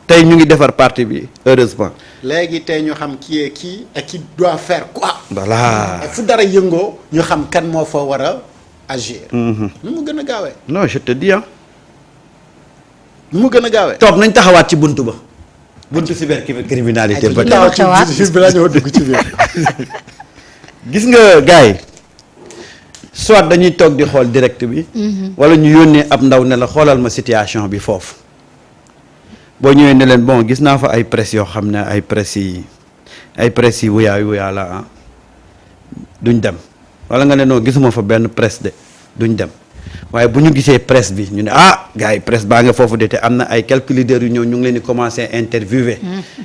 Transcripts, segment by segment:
tey ñu ngi defar parti bi heureusement. léegi tey ñu xam qui est qui et qui doit faire quoi. voilà. fu dara yëngoo ñu xam kan moo fa war a agir. nu mu gën a gaawee. non je te dis nu mu gën a gaawee. toog nañ taxawaat ci buntu ba. buntu cybercriminalité ba. taxawaat bi la ñëw dugg ci biir. gis nga gars yi soit dañuy toog di xool direct bi. wala ñu yónnee ab ndaw ne la xoolal ma situation bi foofu. boo ñëwee ne leen bon gis naa fa ay presse yoo xam ne ay presse yi wuyaa la ah duñ dem wala nga ne non gisuma fa benn presse de duñ dem waaye bu ñu gisee presse bi ñu ne ah gars yi presse baa nga foofu de te am na ay quelques leaders yu ñëw ñu ngi leen di commencer interviewer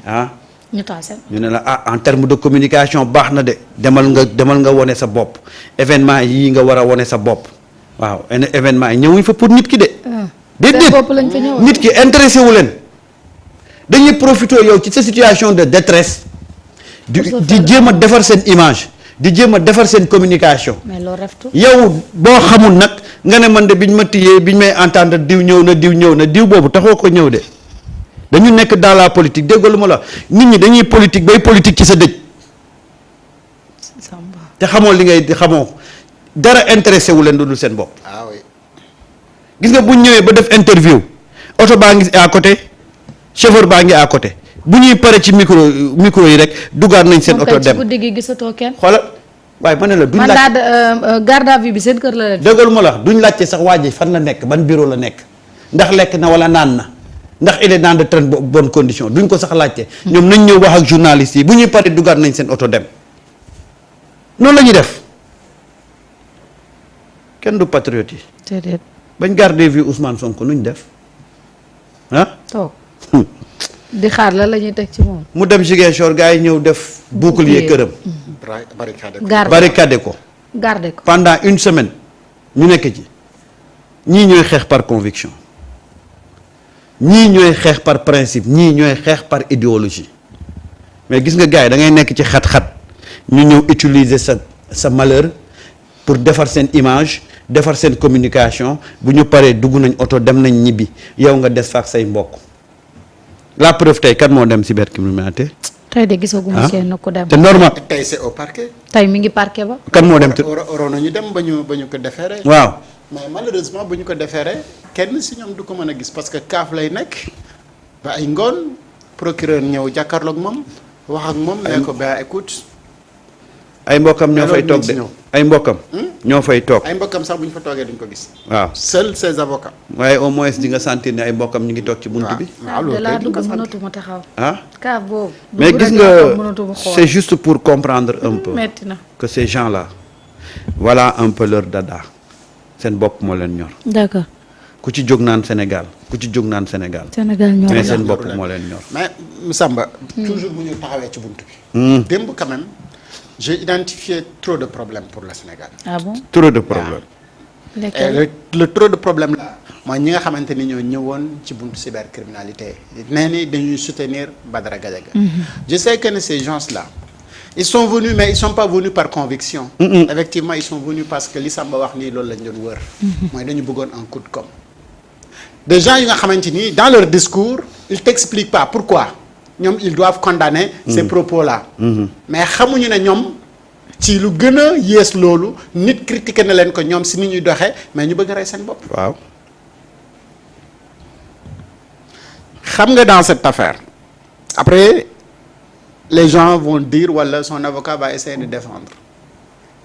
ah. ñu ne la ah en terme de communication baax na de demal nga wone sa bopp événement yii nga war a wone sa bopp waaw événement yi ñëwuñ fa pour nit ki de. déedéet nit ki intéressé wu leen. dañuy profité yow ci sa situation de détresse di jéem a defar seen image di jéem a defar seen communication. mais loolu rafetul yow boo xamul nag nga ne man de biñ ma tiyee biñ may entendre diw ñëw na diw boobu taxoo ko ñëw de dañu nekk dans la politique dégg lu ma la nit ñi dañuy politique bay politique ci sa dëj. te xamoo li ngay xamoo dara intéressé wu leen lu dul seen bopp. ah oui. gis nga bu ñëwee ba def interview oto baa ngi à côté. chauffeur baa ngi à côté bu ñuy pare ci micro yi rek dugaat nañ seen oto dem ci guddi gi gisatoo kenn. xoolal waaye ma ne la duñ laaj mandat garde à vue bi seen kër la leen. dëggal ma la duñ laajte sax waa ji fan la nekk ban bureau la nekk ndax lekk na wala naan na ndax il est dans de très bonnes conditions duñ ko sax laajte. ñoom nañ ñëw wax ak journalistes yi bu ñuy pare dugaat nañ seen oto dem noonu la ñuy def kenn du patriote yi. déedéet. bañ garde à vue Ousmane Sonko nuñ def ah. toog di xaar la ñuy teg ci moom. mu dem Ziguinchor gars yi ñëw def bouclier këram. barricade ko. garder ko pendant une semaine ñu nekk ci ñii ñooy xeex par conviction ñii ñooy xeex par principe ñii ñooy xeex par idéologie mais gis nga gars yi da ngay nekk ci xat-xat ñu ñëw utiliser sa malheur pour defar seen image defar seen communication bu ñu paree dugg nañ oto dem nañ ñibbi yow nga des fa ak say mbokk la preuve tey kan moo dem cybercriminalité. tey de gisaguma kenn ku dem. te normal tey c'est au parquet. tey mi ngi parquet ba. kan moo dem te waroon nañu dem ba ñu ko déféré. waaw mais malheureusement bu ñu ko déféré kenn si ñoom du ko mën a gis parce que kaaf lay nekk ba ay ngoon procureur ñëw jàkkaarloog moom wax ak moom. ne ko ba écoute. ay mbokkam ñoo fay toog de ay mbokkam. ñoo fay toog ay mbokkam sax bu ñu fa toogee duñ ko gis. waaw seuls ses avocats. waaye au moins di nga sentir ne ay mbokkam ñu ngi toog ci bunt bi. waaw loolu laa kay dugg duñ ko sant. mënatuma taxaw. ah kaaf boobu. mais gis nga c'est juste pour comprendre un peu. metti na que ces gens là voilà un peu leur dada seen bopp moo leen ñor. d'accord. ku ci jóg naan Sénégal ku ci jóg naan Sénégal. Sénégal ñor mais na. seen bopp moo leen ñor. mais Samba. toujours bu ñu taxawee ci bunt bi. démb quand même j'ai identifié trop de problèmes pour le Sénégal. ah bon. trop de problèmes. Lesquels? le trop de problèmes là mooy ñi nga xamante ni ñoo ñëwoon ci buntu cybercriminalité nee ni dañuy soutenir Badara Gadiaga. Je sais que ces gens là ils sont venus mais ils sont pas venus par conviction. Effectivement ils sont venus parce que li Samba wax nii loolu lañ doon wër. mooy dañu bëggoon un coup de com'. Des gens yi nga xamante ni dans leur discours ils t'expliquent pas pourquoi ñoom ils doivent condamner ces propos là. mais xamuñu ne ñoom. ci lu gën a yées loolu nit critiqué na leen ko ñoom si ni ñuy doxee mais ñu bëgg a rey seen bopp. waaw. xam nga dans cette affaire après les gens vont dire wala son avocat va essayer de défendre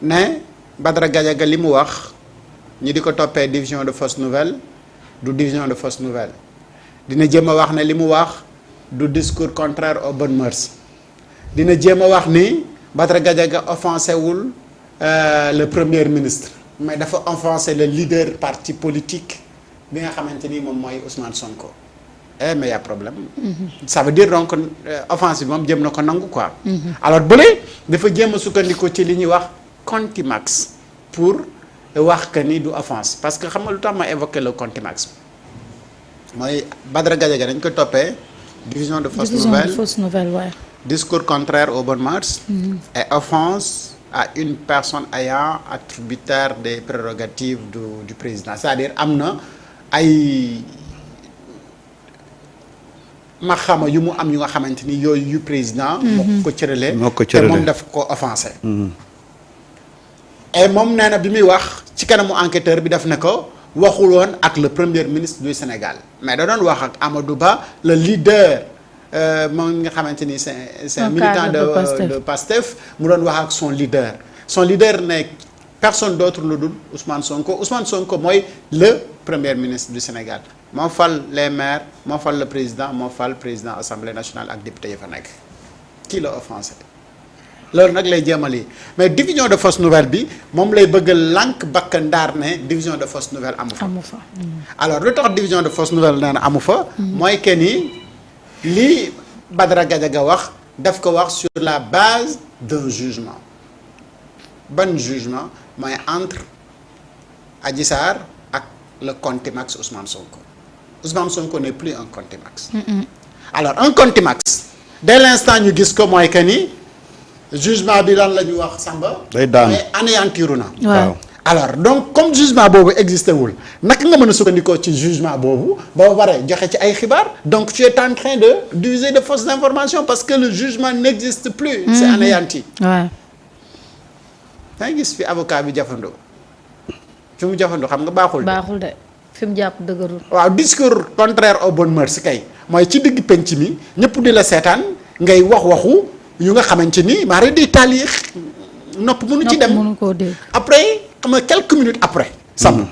ne Badara Gadiaga li mu wax ñi di ko toppee division de fausse nouvelle du division de fausse nouvelle dina jéem a wax ne li mu wax du discours contraire aux bonnes mœurs dina jéem a wax ni. Badara Gadiaga offensé wul le premier ministre mais dafa offensé le leader parti politique bi nga xamante ni moom mooy Ousmane Sonko mais y a problème. Ça veut dire donc offense bi moom jëm na ko nangu quoi. alors bële dafa jéem a sukkandiku ci li ñuy wax contumace pour wax que ni du offense parce que xam nga lu tax ma évoqué le contumace mooy Badara Gadiaga dañ ko toppee division de fausse nouvelle waaye. discours contraire aux bonnes mœurs et offense à une personne ayant attributaire des prérogatives du président c'est-à-dire am na ay ma xama yu mu am yu nga xamante ni yooyu yu président. moo ko cëralee. te moom daf ko offensé. et moom nee na bi muy wax ci kanamu enquêteur bi daf ne ko waxul woon ak le premier ministre du Sénégal mais da doon wax ak Amadou Ba le leader moom nga xamante ni c'est un militant de Pastef mu doon wax ak son leader ne personne d'autre lu dul Ousmane Sonko mooy le premier ministre du Sénégal moo fal les maires moo fal le président moo fal président assemblée nationale ak député yi fa nekk kii la offensé loolu nag lay jéemali mais division de fausse nouvelle bi moom lay bëgg lànk bakka ndaar ne division de fausse nouvelle amu fa. Alors lu tax division de fausse nouvelle nee na amu fa. mooy que ni lii Badara Gadiaga wax daf ko wax sur la base d'un jugement ban jugement mooy entre Adji Sarr ak le contumax Ousmane Sonko n'est plus un contumax. Alors un contumax dès l'instant ñu gis ko mooy que ni jugement bi lan la ñu wax Samba. day daan mais anéantiru na. waaw alors donc comme jugement boobu existé wul naka nga mën a sukkandikoo ci jugement boobu ba pare joxe ci ay xibaar donc tu es en train de diffuser de fausses informations parce que le jugement n'existe plus. C'est anéanti. waaw. yaa ngi gis fi avocat bi jafandoo fi mu jafandoo xam nga baaxul. baaxul de fi mu jàpp dëgërul. waaw discours contraire aux bonnes mœurs kay mooy ci digg penc mi ñëpp di la seetaan ngay waxu yu nga xamante ni maa di taal nopp mënu ci dem mënu koo dégg. après xam nga quelques minutes après. Sam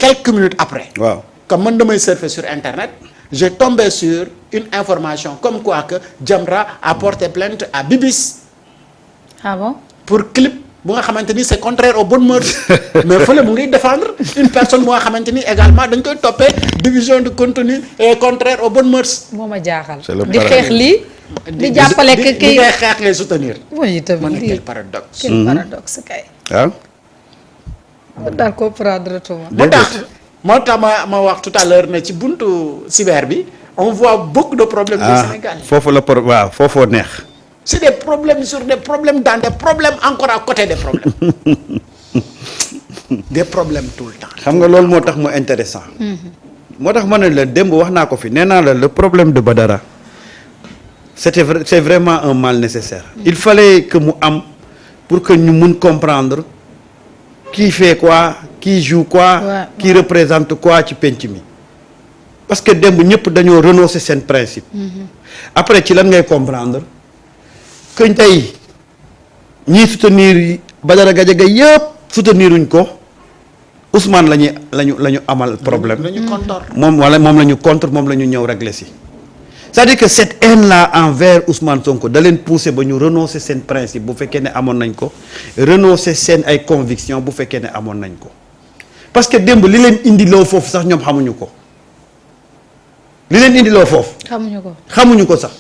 quelques minutes après. waaw comme man damay surfer sur internet j'ai tombé sur une information comme quoi que Jamra a porté plainte à Bibis. ah bon. pour clip bu nga xamante ni c'est contraire aux bonnes mœurs mais fële mu ngi défendre une personne bu nga xamante ni également dañ koy toppee division de contenu et contraire aux bonnes mœurs. moo ma jaaxal. C'est le di xeex lii. di jàppale que di ngay xeex ngay soutenir. mooy itam man lii quel paradoxe. quel paradoxe kay. waaw. daal comprendre tuma. moo tax ma wax tout à l'heure ne ci buntu cyber bi on voit beaucoup de problèmes au Sénégal. foofu la waaw foofoo neex. c'est des problèmes sur des problèmes dans des problèmes encore à côté des problèmes. des problèmes tout le temps. xam nga loolu moo tax mu intéressant moo tax ma ne la démb wax naa ko fi nee naa la le problème de Badara c'est vraiment un mal nécessaire. Il fallait que mu am pour que ñu mun comprendre qui fait quoi qui joue quoi. qui représente quoi ci penc mi. parce que démb ñëpp dañoo renoncer seen principe. après ci lan ngay comprendre que tey ñii soutenir Badara Gadiaga yëpp souteniruñ ko Ousmane la ñu amal problème. moom la ñu contre moom la ñu ñëw régler si. c'est-à-dire que cette haine là envers Ousmane Sonko da leen pousser ba ñu renoncer seen principe bu fekkee ne amoon nañ ko renoncer seen ay conviction bu fekkee ne amoon nañ ko parce que démb li leen indiloo foofu sax ñoom xamuñu ko li leen indiloo foofu. xamuñu ko sax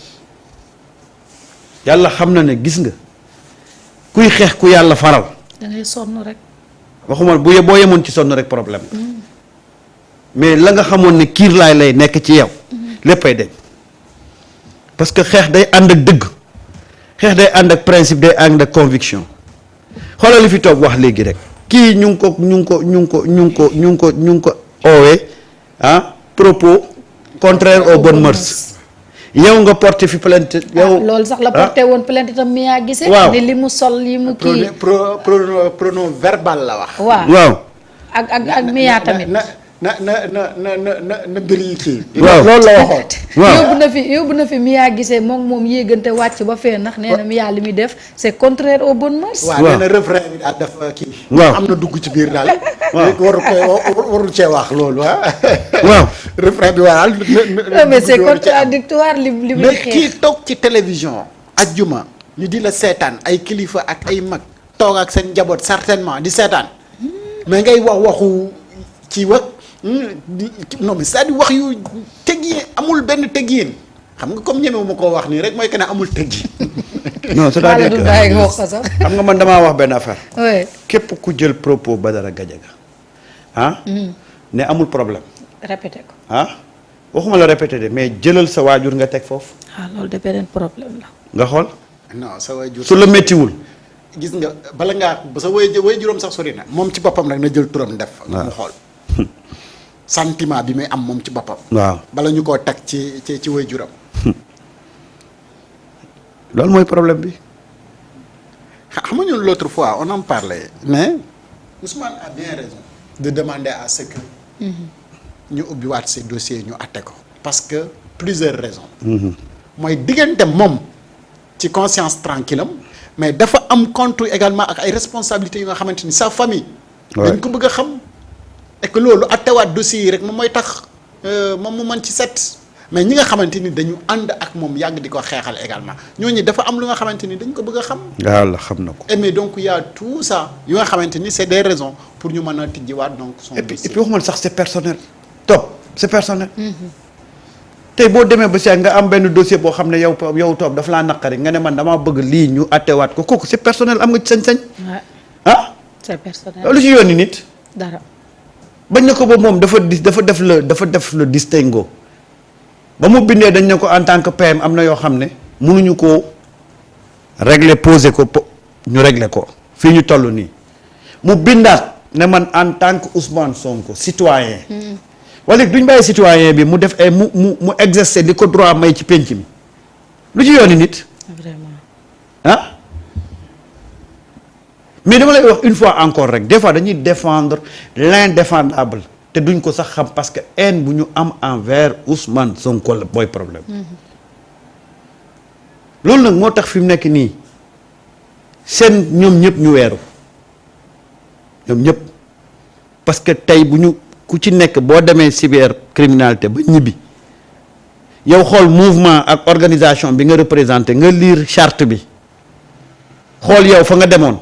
yàlla xam na ne gis nga kuy xeex ku yàlla faral. da ngay sonn rek. waxuma boo yemoon ci sonn rek problème mais la nga xamoon ne kiir lay nekk ci yow léppay deñ parce que xeex day ànd ak dëgg xeex day ànd ak principe day ànd ak conviction xoolal li fi toog wax léegi rek kii ñu ngi ko oowee propos contraire aux bonnes mœurs yow nga porté fi plainte yow loolu sax la porté woon plainte tam Mia Guissé. waaw ni li mu sol li mu kii pronom verbal la wax. waaw ak Mia tamit. na mbir yi kii. waaw loolu la waxoon. waaw yóbbu na fi Mia Guissé moom yéegante wàcc ba fee ndax nee na Mia li muy def c'est contraire aux bonnes mœurs. waaw nee na refrain bi daal dafa kii. waaw am na dugg ci biir daal. waaw waru cee wax loolu waaw refrain bi waaw. mais c'est contradictoire li muy mais xeex. kii toog ci télévision. ajjuma ñu di la seetaan ay kilifa ak ay mag. toog ak seen njaboot certainement di seetaan. mais ngay waxu ci wax. non mais c'est-à-dire wax yu teggiin amul benn teggiin xam nga comme ñemewu ma koo wax nii rek mooy que ne amul teggiin. non c'est-à-dire que sax. xam nga man damaa wax benn affaire. oui. képp ku jël propos Badara Gadiaga ne amul problème. répété ko. waxuma la répété de mais jëlal sa waajur nga teg foofu. loolu de beneen problème la. nga xool. non sa waajur su la méttiwul. gis nga bala ngaa sa way juróom sax sori na moom ci boppam rek na jël turam def. mu xool. sentiment bi muy am moom ci boppam. waaw bala ñu koo tag ci way juram loolu mooy problème bi. xam nga ñun l'autre fois on en parlait mais Ousmane a bien raison de demander à ce que ñu ubbiwaat ces dossiers ñu atte ko parce que plusieurs raisons mooy diggante moom ci conscience tranquille am mais dafa am compte également ak ay responsabilités yu nga xamante ni sa famille dañ ko bëgg a xam et que loolu attewaat dossiers yi rek moom mooy tax moom mu mën ci set mais ñi nga xamante ni dañu ànd ak moom yàgg di ko xeexal également ñooñu dafa am lu nga xamante ni dañ ko bëgg a xam. yàlla xam na ko. et mais donc y a tout ça yu nga xamante ni c'est des raisons pour ñu mën a tijjiwaat donc. son dossier et puis waxuma sax c'est personnel. Top c'est personnel. tey boo demee ba si nga am benn dossier boo xam ne yow Top dafa laa naqari nga ne man damaa bëgg lii ñu attewaat ko kooku c'est personnel am nga ci sañ-sañ. ah. c'est personnel lu ci yónni nit. dara. bañ na ko ba moom dafa def le distinguo ba mu bindee dañ ne ko en tant que PM am na yoo xam ne mënuñu koo régler poser ko ñu régler ko fii ñu toll nii mu bindaat ne man en tant que Ousmane Sonko citoyen wala duñ bàyyi citoyen bi mu def ay mu exercer li ko droit may ci penc mi lu ci yooni nit vraiment ah mais dama lay wax une fois encore rek des fois dañuy défendre l'indéfendable te duñ ko sax xam parce que haine bu ñu am envers Ousmane Sonko la booy problème loolu nag moo tax fi mu nekk nii seen ñoom ñëpp ñu weeru ñoom ñëpp parce que tey bu ñu ku ci nekk boo demee cybercriminalité ba ñibbi yow xool mouvement ak organisation bi nga représenté nga lire charte bi xool yow fa nga demoon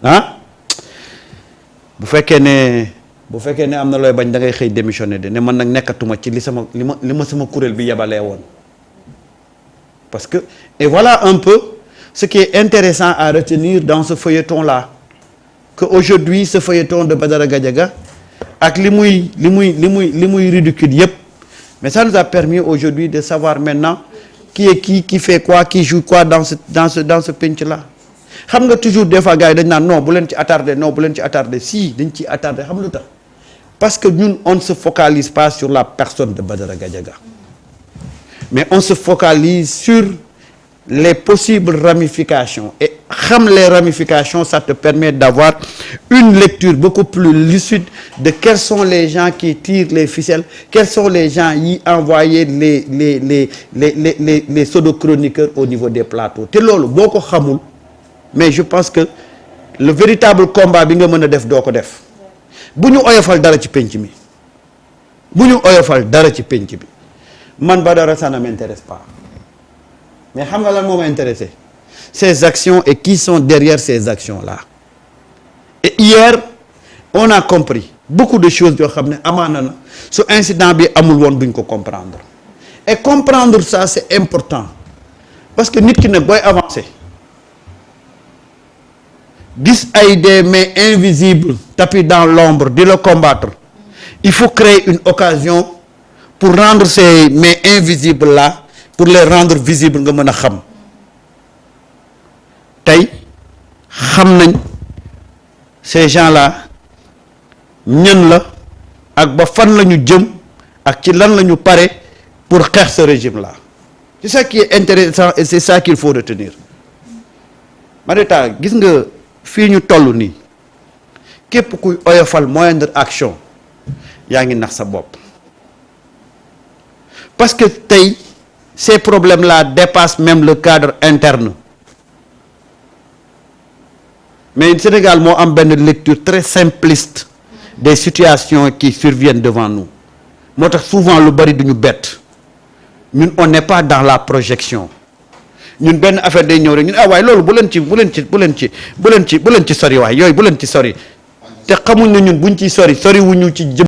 ah bu fekkee ne am na looy bañ da ngay xëy démissionner de ne man nag nekkatuma ci li ma sama kuréel bi yebalee woon parce que et voilà un peu ce qui est intéressant à retenir dans ce feuilleton là que aujourd'hui ce feuilleton de Badara Gadiaga ak li muy ridicule yépp mais ça nous a permis aujourd'hui de savoir maintenant qui est qui fait quoi, qui joue quoi dans ce pinch là xam nga toujours des fois gars yi dañ naan non bu leen ci attardé si dañ ciy attardé xam lu tax parce que ñun on ne se focalise pas sur la personne de Badara Gadiaga mais on se focalise sur les possibles ramifications et xam les ramifications ça te permet d'avoir une lecture beaucoup plus lucide de quels sont les gens qui tirent les ficelles, quels sont les gens yi envoyer les pseudo-chroniqueurs au niveau des plateaux te loolu boo ko xamul mais je pense que le véritable combat bi nga mën a def doo ko def bu ñu oyofal dara ci penc mi man Badara ça ne m'intéresse pas mais xam nga lan moo ma intéressé ces actions et qui sont derrière ces actions là et hier on a compris beaucoup de choses yoo xam ne amaana na su incident bi amul woon duñ ko comprendre et comprendre ça c'est important parce que nit ki nag booy avancer gis ay des mains invisibles tapis dans l'ombre di le combattre il faut créer une occasion pour rendre ces mains invisibles là pour les rendre visibles nga mën a xam tey xam nañ ces gens là ñan la ak ba fan la ñu jëm ak ci lan la ñu pare pour xeex ce régime là c'est ça qui est intéressant et c'est ça qu'il faut retenir Marita gis nga fii ñu toll nii képp kuy oyofal moindre action yaa ngi nax sa bopp parce que tey ces problèmes-là dépassent même le cadre interne mais Sénégal moo am benn lecture très simpliste des situations qui surviennent devant nous moo tax souvent lu bari duñu bett ñun on n'est pas dans la projection ñun benn affaire day ñëw rek ñun waaye loolu bu leen ci sori waay yooyu bu leen ci sori te xamuñ ne ñun buñ ciy sori wuñu ci jëm